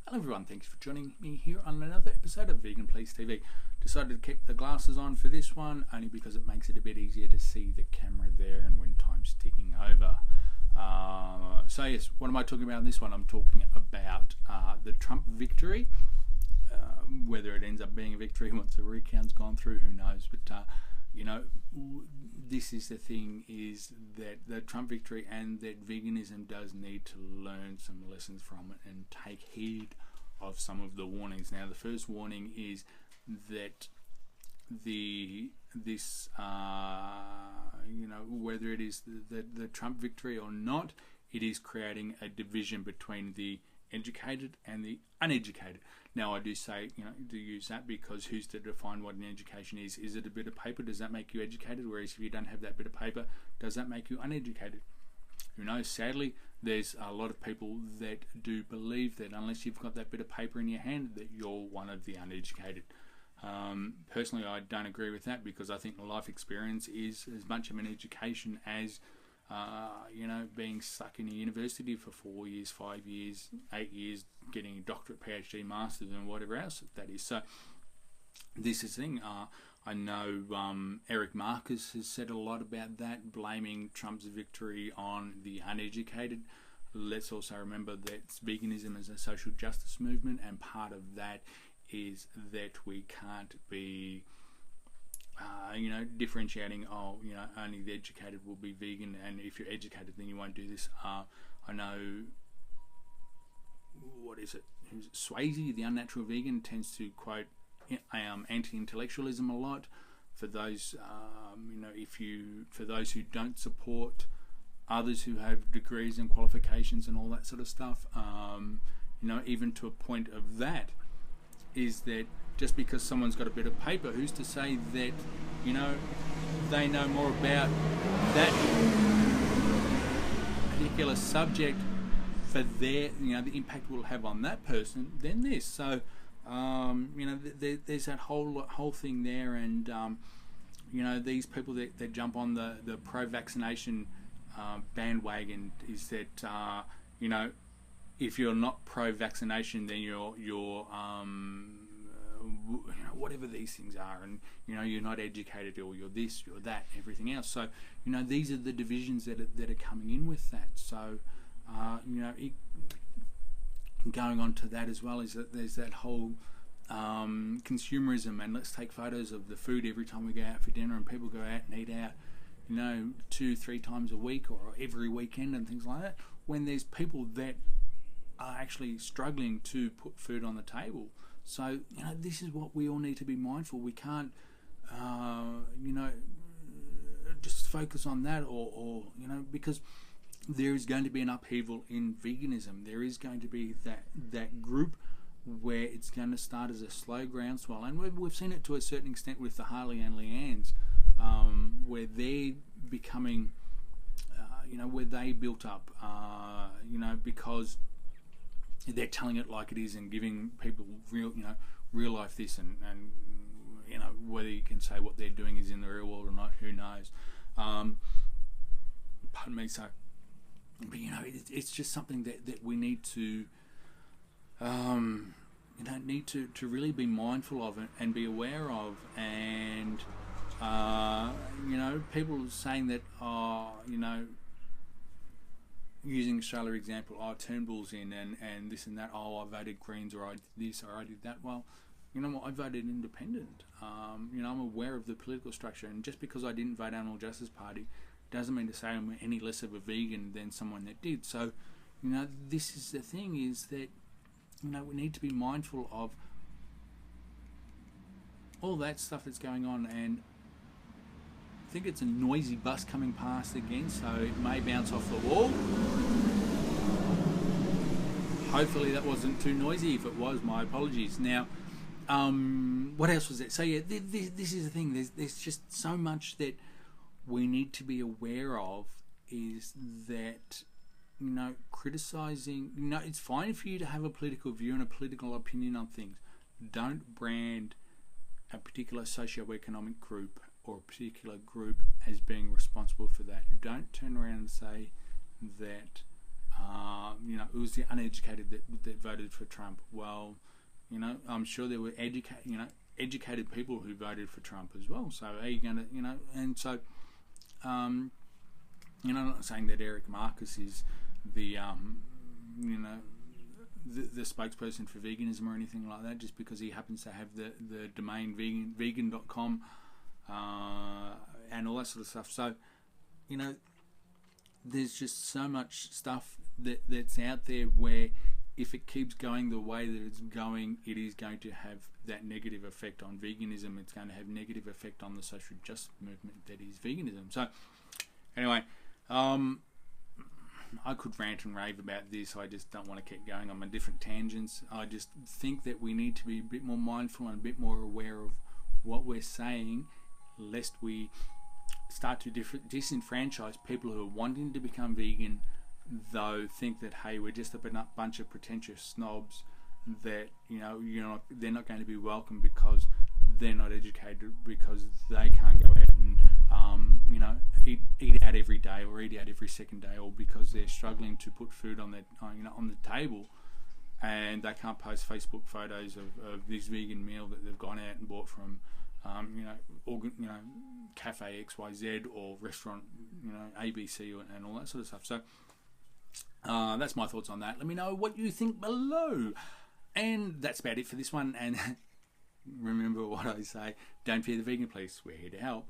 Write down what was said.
Hello everyone, thanks for joining me here on another episode of Vegan Please TV. Decided to keep the glasses on for this one only because it makes it a bit easier to see the camera there and when time's ticking over. So yes, what am I talking about in this one? I'm talking about the Trump victory. Whether it ends up being a victory once the recount's gone through, who knows, but this is the thing, is that the Trump victory and that veganism does need to learn some lessons from it and take heed of some of the warnings. Now, the first warning is that whether it is the Trump victory or not, it is creating a division between the educated and the uneducated. Now, I do say, to use that because who's to define what an education is? Is it a bit of paper? Does that make you educated? Whereas if you don't have that bit of paper, does that make you uneducated? Who knows? Sadly, there's a lot of people that do believe that unless you've got that bit of paper in your hand, that you're one of the uneducated. Personally, I don't agree with that because I think life experience is as much of an education as being stuck in a university for 4 years, 5 years, 8 years, getting a doctorate, PhD, masters, and whatever else that is. So this is the thing. I know Eric Marcus has said a lot about that, blaming Trump's victory on the uneducated. Let's also remember that veganism is a social justice movement, and part of that is that we can't be differentiating, only the educated will be vegan, and if you're educated then you won't do this. I know, Swayze, the unnatural vegan, tends to quote anti-intellectualism a lot. For those, for those who don't support others who have degrees and qualifications and all that sort of stuff, even to a point of that, is that just because someone's got a bit of paper, who's to say that, they know more about that particular subject for their, the impact will have on that person than this. So, there's that whole thing there, and these people that jump on the pro-vaccination bandwagon is that if you're not pro-vaccination, then you're whatever these things are, and you're not educated, or you're this, you're that, everything else. So these are the divisions that are coming in with that. So going on to that as well is that there's that whole consumerism, and let's take photos of the food every time we go out for dinner, and people go out and eat out 2-3 times a week or every weekend and things like that, when there's people that are actually struggling to put food on the table. So this is what we all need to be mindful. We can't just focus on that, or because there is going to be an upheaval in veganism. There is going to be that group where it's going to start as a slow groundswell, and we've seen it to a certain extent with the Harley and Leanne's, where they're becoming where they built up because they're telling it like it is and giving people real life this, and whether you can say what they're doing is in the real world or not, who knows. Pardon me. So, but it's just something that we need to to really be mindful of it and be aware of. And people saying that using Australia example, Turnbull's in and this and that, I voted Greens, or I did this, or I did that. Well, I voted independent. I'm aware of the political structure, and just because I didn't vote Animal Justice Party doesn't mean to say I'm any less of a vegan than someone that did. So, this is the thing, is that, we need to be mindful of all that stuff that's going on. And I think it's a noisy bus coming past again, so it may bounce off the wall. Hopefully that wasn't too noisy. If it was, my apologies. Now, what else was it? So yeah, this is the thing. There's just so much that we need to be aware of, is that criticizing, it's fine for you to have a political view and a political opinion on things. Don't brand a particular socio-economic group or a particular group as being responsible for that. Don't turn around and say that it was the uneducated that voted for Trump. Well, I'm sure there were educated people who voted for Trump as well. So are you going to, and so, I'm not saying that Eric Marcus is the, the spokesperson for veganism or anything like that, just because he happens to have the domain vegan.com and all that sort of stuff. So, there's just so much stuff that's out there where if it keeps going the way that it's going, it is going to have that negative effect on veganism. It's going to have negative effect on the social justice movement that is veganism. So, anyway, I could rant and rave about this. I just don't want to keep going on my different tangents. I just think that we need to be a bit more mindful and a bit more aware of what we're saying, lest we start to disenfranchise people who are wanting to become vegan, though think that, hey, we're just a bunch of pretentious snobs that they're not going to be welcome because they're not educated, because they can't go out and eat out every day or eat out every second day, or because they're struggling to put food on their on the table, and they can't post Facebook photos of this vegan meal that they've gone out and bought from Cafe XYZ or restaurant ABC and all that sort of stuff. So that's my thoughts on that. Let me know what you think below. And that's about it for this one. And remember what I say, don't fear the vegan police, we're here to help.